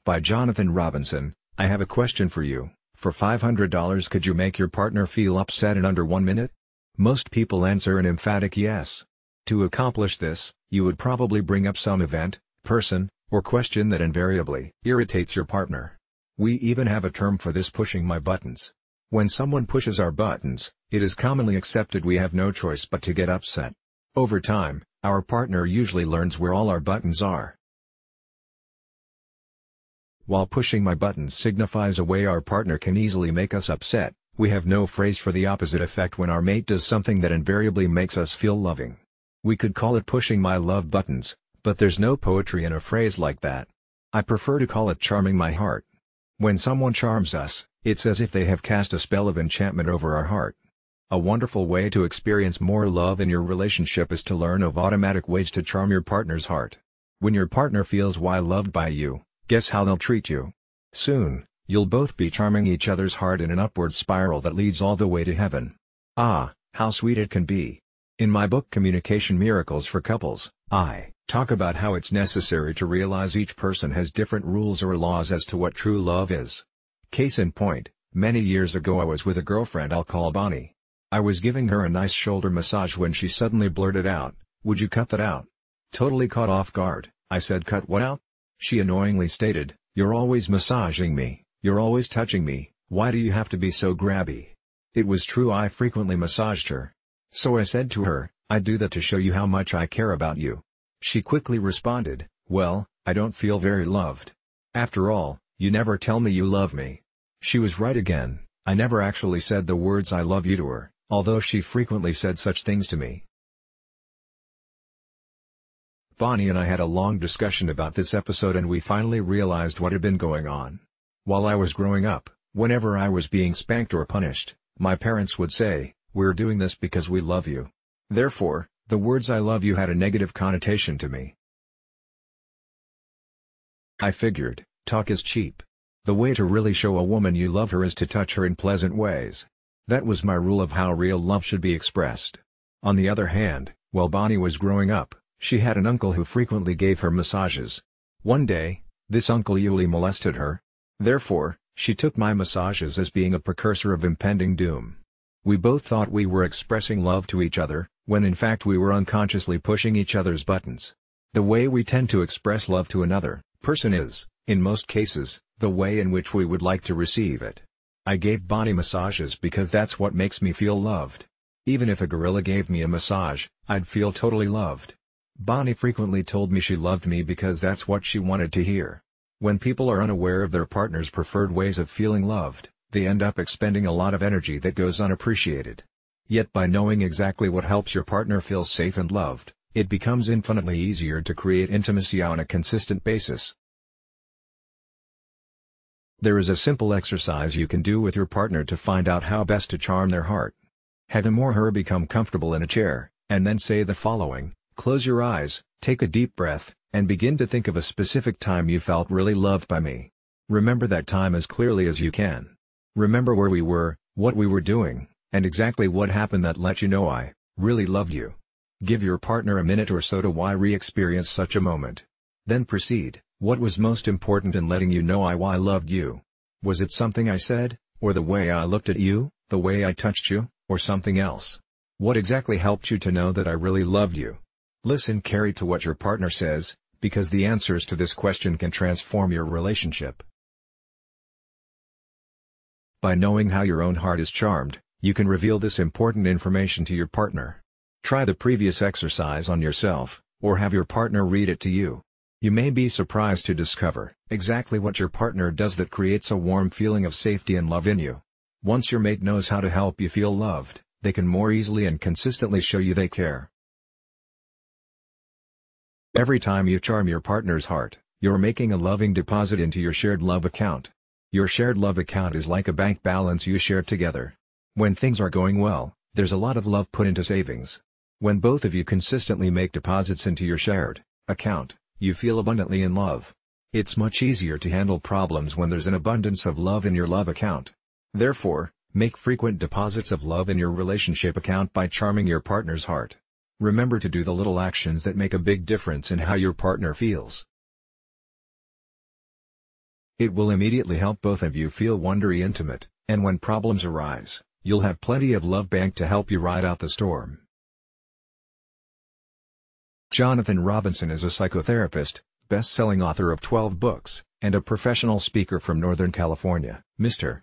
By Jonathan Robinson. I have a question for you. For $500 could you make your partner feel upset in under 1 minute? Most people answer an emphatic yes. To accomplish this, you would probably bring up some event, person, or question that invariably irritates your partner. We even have a term for this: pushing my buttons. When someone pushes our buttons, it is commonly accepted we have no choice but to get upset. Over time, our partner usually learns where all our buttons are. While pushing my buttons signifies a way our partner can easily make us upset, we have no phrase for the opposite effect when our mate does something that invariably makes us feel loving. We could call it pushing my love buttons, but there's no poetry in a phrase like that. I prefer to call it charming my heart. When someone charms us, it's as if they have cast a spell of enchantment over our heart. A wonderful way to experience more love in your relationship is to learn of automatic ways to charm your partner's heart. When your partner feels well loved by you, guess how they'll treat you. Soon, you'll both be charming each other's heart in an upward spiral that leads all the way to heaven. Ah, how sweet it can be. In my book Communication Miracles for Couples, I talk about how it's necessary to realize each person has different rules or laws as to what true love is. Case in point, many years ago I was with a girlfriend I'll call Bonnie. I was giving her a nice shoulder massage when she suddenly blurted out, "Would you cut that out?" Totally caught off guard, I said, "Cut what out?" She annoyingly stated, "You're always massaging me, you're always touching me, why do you have to be so grabby?" It was true, I frequently massaged her. So I said to her, "I do that to show you how much I care about you." She quickly responded, "Well, I don't feel very loved. After all, you never tell me you love me." She was right again. I never actually said the words "I love you" to her, although she frequently said such things to me. Bonnie and I had a long discussion about this episode and we finally realized what had been going on. While I was growing up, whenever I was being spanked or punished, my parents would say, "We're doing this because we love you." Therefore, the words "I love you" had a negative connotation to me. I figured, talk is cheap. The way to really show a woman you love her is to touch her in pleasant ways. That was my rule of how real love should be expressed. On the other hand, while Bonnie was growing up, she had an uncle who frequently gave her massages. One day, this uncle usually molested her. Therefore, she took my massages as being a precursor of impending doom. We both thought we were expressing love to each other, when in fact we were unconsciously pushing each other's buttons. The way we tend to express love to another person is, in most cases, the way in which we would like to receive it. I gave Bonnie massages because that's what makes me feel loved. Even if a gorilla gave me a massage, I'd feel totally loved. Bonnie frequently told me she loved me because that's what she wanted to hear. When people are unaware of their partner's preferred ways of feeling loved, they end up expending a lot of energy that goes unappreciated. Yet by knowing exactly what helps your partner feel safe and loved, it becomes infinitely easier to create intimacy on a consistent basis. There is a simple exercise you can do with your partner to find out how best to charm their heart. Have him or her become comfortable in a chair, and then say the following: close your eyes, take a deep breath, and begin to think of a specific time you felt really loved by me. Remember that time as clearly as you can. Remember where we were, what we were doing, and exactly what happened that let you know I really loved you. Give your partner a minute or so to re-experience such a moment. Then proceed. What was most important in letting you know I loved you? Was it something I said, or the way I looked at you, the way I touched you, or something else? What exactly helped you to know that I really loved you? Listen carefully to what your partner says, because the answers to this question can transform your relationship. By knowing how your own heart is charmed, you can reveal this important information to your partner. Try the previous exercise on yourself, or have your partner read it to you. You may be surprised to discover exactly what your partner does that creates a warm feeling of safety and love in you. Once your mate knows how to help you feel loved, they can more easily and consistently show you they care. Every time you charm your partner's heart, you're making a loving deposit into your shared love account. Your shared love account is like a bank balance you share together. When things are going well, there's a lot of love put into savings. When both of you consistently make deposits into your shared account, you feel abundantly in love. It's much easier to handle problems when there's an abundance of love in your love account. Therefore, make frequent deposits of love in your relationship account by charming your partner's heart. Remember to do the little actions that make a big difference in how your partner feels. It will immediately help both of you feel wondery intimate, and when problems arise, you'll have plenty of love bank to help you ride out the storm. Jonathan Robinson is a psychotherapist, best-selling author of 12 books, and a professional speaker from Northern California. Mr.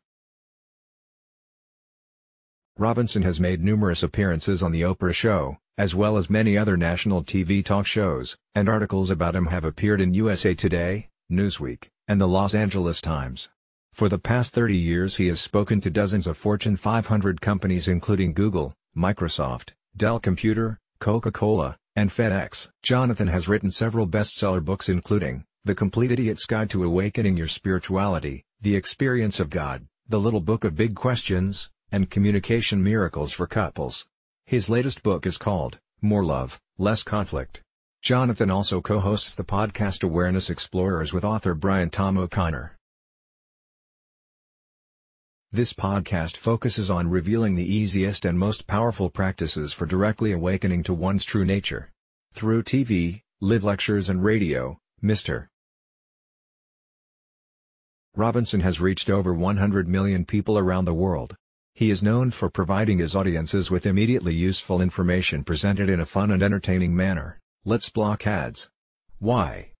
Robinson has made numerous appearances on The Oprah Show, as well as many other national TV talk shows, and articles about him have appeared in USA Today, Newsweek, and the Los Angeles Times. For the past 30 years he has spoken to dozens of Fortune 500 companies including Google, Microsoft, Dell Computer, Coca-Cola, and FedEx. Jonathan has written several bestseller books including The Complete Idiot's Guide to Awakening Your Spirituality, The Experience of God, The Little Book of Big Questions, and Communication Miracles for Couples. His latest book is called More Love, Less Conflict. Jonathan also co-hosts the podcast Awareness Explorers with author Brian Tom O'Connor. This podcast focuses on revealing the easiest and most powerful practices for directly awakening to one's true nature. Through TV, live lectures and radio, Mr. Robinson has reached over 100 million people around the world. He is known for providing his audiences with immediately useful information presented in a fun and entertaining manner. Let's block ads. Why?